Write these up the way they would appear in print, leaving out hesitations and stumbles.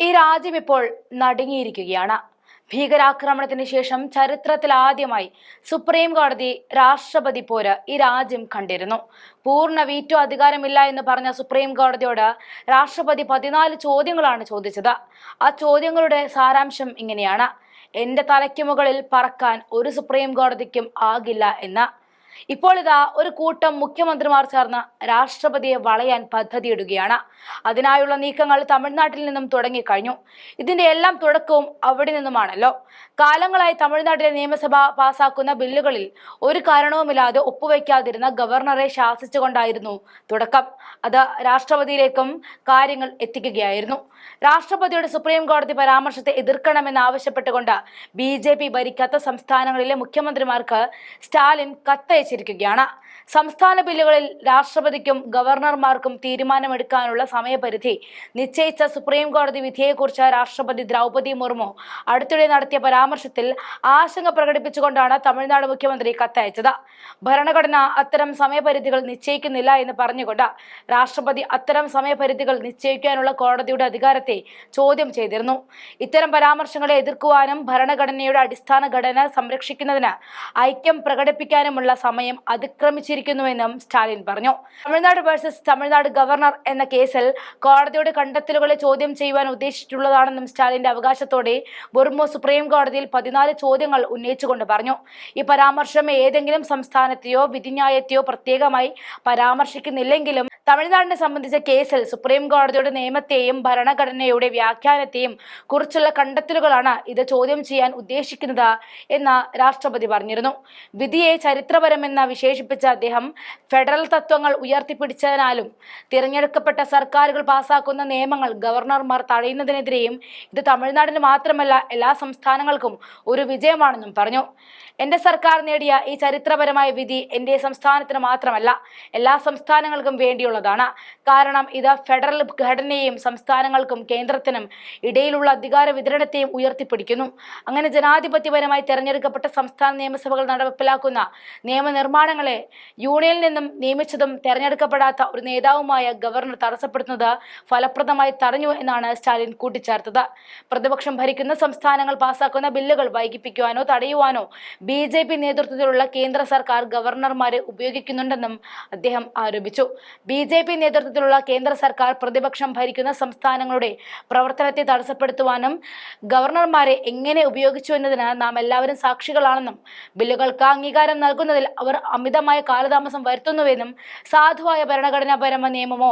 ഈ രാജ്യം ഇപ്പോൾ നടുങ്ങിയിരിക്കുകയാണ്. ഭീകരാക്രമണത്തിന് ശേഷം ചരിത്രത്തിൽ ആദ്യമായി സുപ്രീം കോടതി രാഷ്ട്രപതി പോര് ഈ രാജ്യം കണ്ടിരുന്നു. പൂർണ്ണ വീറ്റോ അധികാരമില്ല എന്ന് പറഞ്ഞ സുപ്രീം കോടതിയോട് രാഷ്ട്രപതി 14 ചോദ്യങ്ങളാണ് ചോദിച്ചത്. ആ ചോദ്യങ്ങളുടെ സാരാംശം ഇങ്ങനെയാണ്: എന്റെ തലയ്ക്ക് മുകളിൽ പറക്കാൻ ഒരു സുപ്രീം കോടതിക്കും ആകില്ല എന്ന്. ഇപ്പോൾ ഇതാ ഒരു കൂട്ടം മുഖ്യമന്ത്രിമാർ ചേർന്ന് രാഷ്ട്രപതിയെ വളയാൻ പദ്ധതിയിടുകയാണ്. അതിനായുള്ള നീക്കങ്ങൾ തമിഴ്നാട്ടിൽ നിന്നും തുടങ്ങിക്കഴിഞ്ഞു. ഇതിന്റെ എല്ലാം തുടക്കവും അവിടെ നിന്നുമാണല്ലോ. കാലങ്ങളായി തമിഴ്നാട്ടിലെ നിയമസഭ പാസാക്കുന്ന ബില്ലുകളിൽ ഒരു കാരണവുമില്ലാതെ ഒപ്പുവെക്കാതിരുന്ന ഗവർണറെ ശാസിച്ചുകൊണ്ടായിരുന്നു തുടക്കം. അത് രാഷ്ട്രപതിയിലേക്കും കാര്യങ്ങൾ എത്തിക്കുകയായിരുന്നു. രാഷ്ട്രപതിയുടെ സുപ്രീം കോടതി പരാമർശത്തെ എതിർക്കണമെന്ന് ആവശ്യപ്പെട്ടുകൊണ്ട് BJP ഭരിക്കാത്ത സംസ്ഥാനങ്ങളിലെ മുഖ്യമന്ത്രിമാർക്ക് സ്റ്റാലിൻ കത്തയച്ചിരിക്കുകയാണ്. സംസ്ഥാന ബില്ലുകളിൽ രാഷ്ട്രപതിക്കും ഗവർണർമാർക്കും തീരുമാനമെടുക്കാനുള്ള സമയപരിധി നിശ്ചയിച്ച സുപ്രീം കോടതി വിധിയെക്കുറിച്ച് രാഷ്ട്രപതി ദ്രൗപദി മുർമു അടുത്തിടെ നടത്തിയ പരാമർശത്തിൽ ആശങ്ക പ്രകടിപ്പിച്ചുകൊണ്ടാണ് തമിഴ്നാട് മുഖ്യമന്ത്രി കത്തയച്ചത്. ഭരണഘടന അത്തരം സമയപരിധികൾ നിശ്ചയിക്കുന്നില്ല എന്ന് പറഞ്ഞുകൊണ്ട് രാഷ്ട്രപതി അത്തരം സമയപരിധികൾ നിശ്ചയിക്കാനുള്ള കോടതിയുടെ അധികാരത്തെ ചോദ്യം ചെയ്തിരുന്നു. ഇത്തരം പരാമർശങ്ങളെ എതിർക്കുവാനും ഭരണഘടനയുടെ അടിസ്ഥാന ഘടന സംരക്ഷിക്കുന്നതിന് ഐക്യം പ്രകടിപ്പിക്കാനുമുള്ള സമയം അതിക്രമിച്ചിരിക്കുന്നുവെന്നും സ്റ്റാലിൻ പറഞ്ഞു. തമിഴ്നാട് വേഴ്സസ് തമിഴ്നാട് ഗവർണർ എന്ന കേസിൽ കോടതിയുടെ കണ്ടെത്തലുകളെ ചോദ്യം ചെയ്യുവാൻ ഉദ്ദേശിച്ചിട്ടുള്ളതാണെന്നും സ്റ്റാലിന്റെ അവകാശത്തോടെ മുർമു സുപ്രീം കോടതിയിൽ 14 ചോദ്യങ്ങൾ ഉന്നയിച്ചുകൊണ്ട് പറഞ്ഞു. ഈ പരാമർശം ഏതെങ്കിലും സംസ്ഥാനത്തെയോ വിധിന്യായത്തെയോ പ്രത്യേകമായി പരാമർശിക്കുന്നില്ലെങ്കിലും തമിഴ്നാടിനെ സംബന്ധിച്ച കേസിൽ സുപ്രീം കോടതിയുടെ നിയമത്തെയും ഭരണഘടനയുടെ വ്യാഖ്യാനത്തെയും കുറിച്ചുള്ള കണ്ടെത്തലുകളാണ് ഇത് ചോദ്യം ചെയ്യാൻ ഉദ്ദേശിക്കുന്നത് എന്ന് രാഷ്ട്രപതി പറഞ്ഞിരുന്നു. വിധിയെ ചരിത്രപരമെന്ന് വിശേഷിപ്പിച്ച അദ്ദേഹം ഫെഡറൽ തത്വങ്ങൾ ഉയർത്തിപ്പിടിച്ചതിനാലും തിരഞ്ഞെടുക്കപ്പെട്ട സർക്കാരുകൾ പാസാക്കുന്ന നിയമങ്ങൾ ഗവർണർമാർ തടയുന്നതിനെതിരെയും ഇത് തമിഴ്നാടിന് മാത്രമല്ല എല്ലാ സംസ്ഥാനങ്ങൾക്കും ഒരു വിജയമാണെന്നും പറഞ്ഞു. എന്റെ സർക്കാർ നേടിയ ഈ ചരിത്രപരമായ വിധി എന്റെ സംസ്ഥാനത്തിന് മാത്രമല്ല എല്ലാ സംസ്ഥാനങ്ങൾക്കും വേണ്ടിയുള്ളതാണ്. കാരണം ഇത് ഫെഡറൽ ഘടനയെയും സംസ്ഥാനങ്ങൾക്കും കേന്ദ്രത്തിനും ഇടയിലുള്ള അധികാര വിതരണത്തെയും ഉയർത്തിപ്പിടിക്കുന്നു. അങ്ങനെ ജനാധിപത്യപരമായി തെരഞ്ഞെടുക്കപ്പെട്ട സംസ്ഥാന നിയമസഭകൾ നടപ്പിലാക്കുന്ന നിയമനിർമ്മാണങ്ങളെ യൂണിയനിൽ നിന്നും നിയമിച്ചതും തെരഞ്ഞെടുക്കപ്പെടാത്ത ഒരു നേതാവുമായ ഗവർണർ തടസ്സപ്പെടുത്തുന്നത് ഫലപ്രദമായി തടഞ്ഞു എന്നാണ് സ്റ്റാലിൻ കൂട്ടിച്ചേർത്തത്. പ്രതിപക്ഷം ഭരിക്കുന്ന സംസ്ഥാനങ്ങൾ പാസാക്കുന്ന ബില്ലുകൾ വൈകിപ്പിക്കുവാനോ തടയുവാനോ BJP നേതൃത്വത്തിലുള്ള കേന്ദ്ര സർക്കാർ ഗവർണർമാരെ ഉപയോഗിക്കുന്നുണ്ടെന്നും അദ്ദേഹം ആരോപിച്ചു. BJP നേതൃത്വത്തിലുള്ള കേന്ദ്ര സർക്കാർ പ്രതിപക്ഷം ഭരിക്കുന്ന സംസ്ഥാനങ്ങളുടെ പ്രവർത്തനത്തെ തടസ്സപ്പെടുത്തുവാനും ഗവർണർമാരെ എങ്ങനെ ഉപയോഗിച്ചു എന്നതിന് നാം എല്ലാവരും സാക്ഷികളാണെന്നും ബില്ലുകൾക്ക് അംഗീകാരം നൽകുന്നതിൽ അവർ അമിതമായ കാലതാമസം വരുത്തുന്നുവെന്നും സാധുവായ ഭരണഘടനാപരമായ നിയമമോ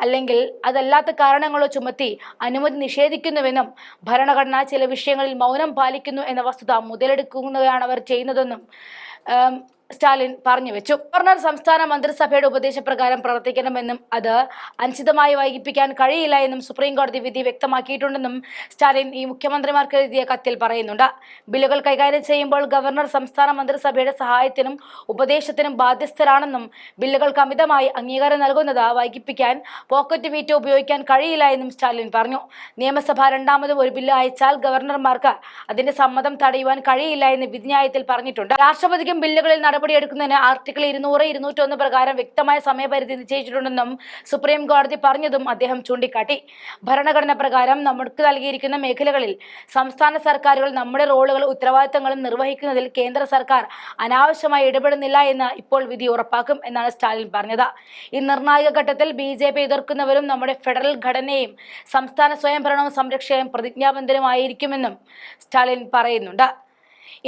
അല്ലെങ്കിൽ അതല്ലാത്ത കാരണങ്ങളോ ചുമത്തി അനുമതി നിഷേധിക്കുന്നുവെന്നും ഭരണഘടന ചില വിഷയങ്ങളിൽ മൗനം പാലിക്കുന്നു എന്ന വസ്തുത മുതലെടുക്കുകയാണ് അവർ ചെയ്യുന്നതെന്നും സ്റ്റാലിൻ പറഞ്ഞു വെച്ചു. ഗവർണർ സംസ്ഥാന മന്ത്രിസഭയുടെ ഉപദേശപ്രകാരം പ്രവർത്തിക്കണമെന്നും അത് അനിശ്ചിതമായി വൈകിപ്പിക്കാൻ കഴിയില്ല എന്നും സുപ്രീം കോടതി വിധി വ്യക്തമാക്കിയിട്ടുണ്ടെന്നും സ്റ്റാലിൻ ഈ മുഖ്യമന്ത്രിമാർക്ക് എഴുതിയ കത്തിൽ പറയുന്നുണ്ട്. ബില്ലുകൾ കൈകാര്യം ചെയ്യുമ്പോൾ ഗവർണർ സംസ്ഥാന മന്ത്രിസഭയുടെ സഹായത്തിനും ഉപദേശത്തിനും ബാധ്യസ്ഥരാണെന്നും ബില്ലുകൾക്ക് അമിതമായി അംഗീകാരം നൽകുന്നത് വൈകിപ്പിക്കാൻ പോക്കറ്റ് വീറ്റോ ഉപയോഗിക്കാൻ കഴിയില്ല എന്നും സ്റ്റാലിൻ പറഞ്ഞു. നിയമസഭ രണ്ടാമതും ഒരു ബില്ല് അയച്ചാൽ ഗവർണർമാർക്ക് അതിന്റെ സമ്മതം തടയുവാൻ കഴിയില്ല എന്ന് വിധിന്യായത്തിൽ പറഞ്ഞിട്ടുണ്ട്. രാഷ്ട്രപതിക്കും ബില്ലുകളിൽ നടപടിയെടുക്കുന്നതിന് ആർട്ടിക്കിൾ 200, 201 പ്രകാരം വ്യക്തമായ സമയപരിധി നിശ്ചയിച്ചിട്ടുണ്ടെന്നും സുപ്രീം കോടതി പറഞ്ഞതും അദ്ദേഹം ചൂണ്ടിക്കാട്ടി. ഭരണഘടന പ്രകാരം നമുക്ക് നൽകിയിരിക്കുന്ന മേഖലകളിൽ സംസ്ഥാന സർക്കാരുകൾ നമ്മുടെ റോളുകളും ഉത്തരവാദിത്തങ്ങളും നിർവഹിക്കുന്നതിൽ കേന്ദ്ര സർക്കാർ അനാവശ്യമായി ഇടപെടുന്നില്ല എന്ന് ഇപ്പോൾ വിധി ഉറപ്പാക്കും എന്നാണ് സ്റ്റാലിൻ പറഞ്ഞത്. ഈ നിർണായക ഘട്ടത്തിൽ BJP എതിർക്കുന്നവരും നമ്മുടെ ഫെഡറൽ ഘടനയും സംസ്ഥാന സ്വയംഭരണവും സംരക്ഷിക്കാൻ പ്രതിജ്ഞാബദ്ധരുമായിരിക്കുമെന്നും സ്റ്റാലിൻ പറയുന്നുണ്ട്.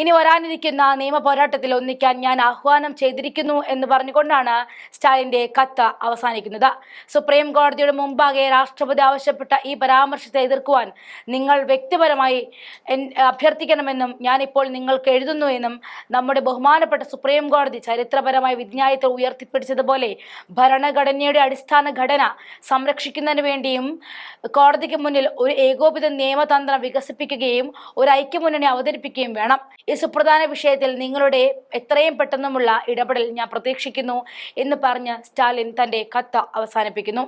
ഇനി വരാനിരിക്കുന്ന നിയമ പോരാട്ടത്തിൽ ഒന്നിക്കാൻ ഞാൻ ആഹ്വാനം ചെയ്തിരിക്കുന്നു എന്ന് പറഞ്ഞുകൊണ്ടാണ് സ്റ്റാലിന്റെ കത്ത് അവസാനിക്കുന്നത്. സുപ്രീം കോടതിയുടെ മുമ്പാകെ രാഷ്ട്രപതി ആവശ്യപ്പെട്ട ഈ പരാമർശത്തെ എതിർക്കുവാൻ നിങ്ങൾ വ്യക്തിപരമായി അഭ്യർത്ഥിക്കണമെന്നും ഞാൻ ഇപ്പോൾ നിങ്ങൾക്ക് എഴുതുന്നു എന്നും നമ്മുടെ ബഹുമാനപ്പെട്ട സുപ്രീം കോടതി ചരിത്രപരമായ വിധിന്യായത്തെ ഉയർത്തിപ്പിടിച്ചതുപോലെ ഭരണഘടനയുടെ അടിസ്ഥാന ഘടന സംരക്ഷിക്കുന്നതിന് വേണ്ടിയും കോടതിക്ക് മുന്നിൽ ഒരു ഏകോപിത നിയമതന്ത്രം വികസിപ്പിക്കുകയും ഒരു ഐക്യമുന്നണി അവതരിപ്പിക്കുകയും വേണം. ഈ സുപ്രധാന വിഷയത്തിൽ നിങ്ങളുടെ എത്രയും പെട്ടെന്നുമുള്ള ഇടപെടൽ ഞാൻ പ്രതീക്ഷിക്കുന്നു എന്ന് പറഞ്ഞ് സ്റ്റാലിൻ തന്റെ കത്ത് അവസാനിപ്പിക്കുന്നു.